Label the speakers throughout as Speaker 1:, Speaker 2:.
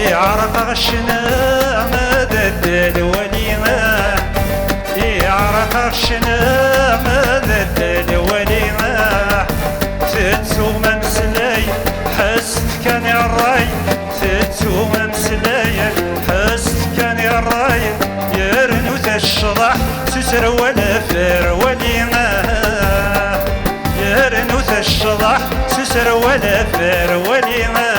Speaker 1: يعرق غشنا مدد الوليمة، يعرق غشنا مدد الوليمة، تتسو ممسلاي حست كان الراي، تتسو ممسلاي حست كان الراي، يرنو تشرح سسر ولا فر وليمة، يرنو تشرح سسر ولا فر وليمة.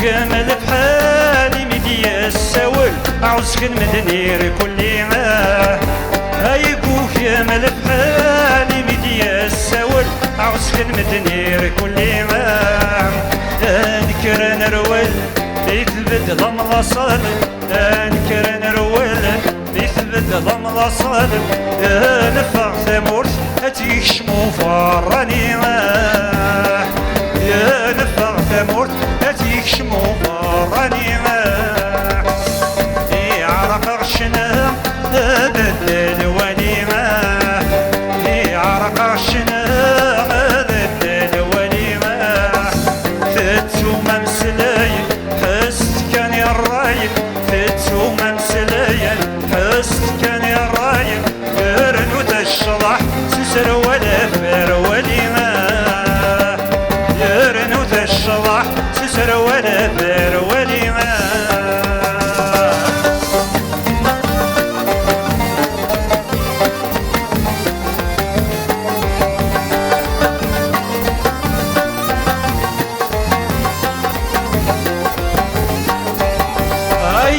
Speaker 1: كامل بحالي مدي السول عوز مدنير كل ما هيبو كامل بحالي مدي السول عوز مدنير كل ما انكر نرول يثبت ضم الصاد، انكر نرول يثبت ضم الصاد، نفع ثمور اتيشمو فراني ما يا نفع ثمور شمو فراني ما يعرق غشنا ضد الوليمة، يعرق غشنا ضد الوليمة، تتسو ممسلاي حست كان الراي، تتسو ممسلاي حست كان الراي، يرنو تشرح سسر ولا فر وليمة، يرنو تشرح سسر ولا فر وليمة.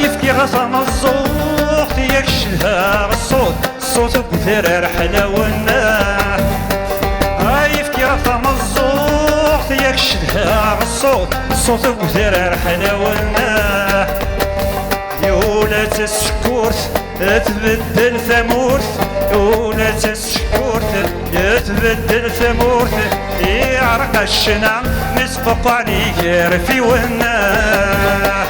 Speaker 1: يفكي غصم الزوق يكشلها الصوت، الصوت بثير رحلة والناح، يفكي غصم الزوق يكشلها الصوت، الصوت بثير رحلة والناح، يولات السكورت تبدل ثمورت، يولات السكورت يتبدل ثمورت، يعرق الشنع مسقط عليه في والناح،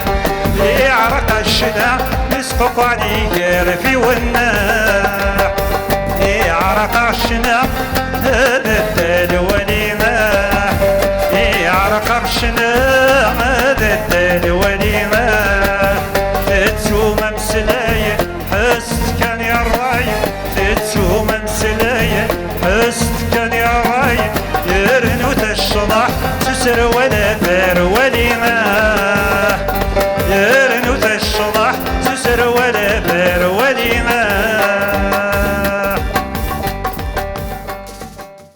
Speaker 1: يعرق الشنع مسقط عليه في والناح، يعرق الشنع ضد الوليمة، يعرق الشنع ضد الوليمة، تتسو ممسلاي حست كان الراي، تتسو ممسلاي حست كان الراي، يرنو تشرح سسر ولا فر وليمة.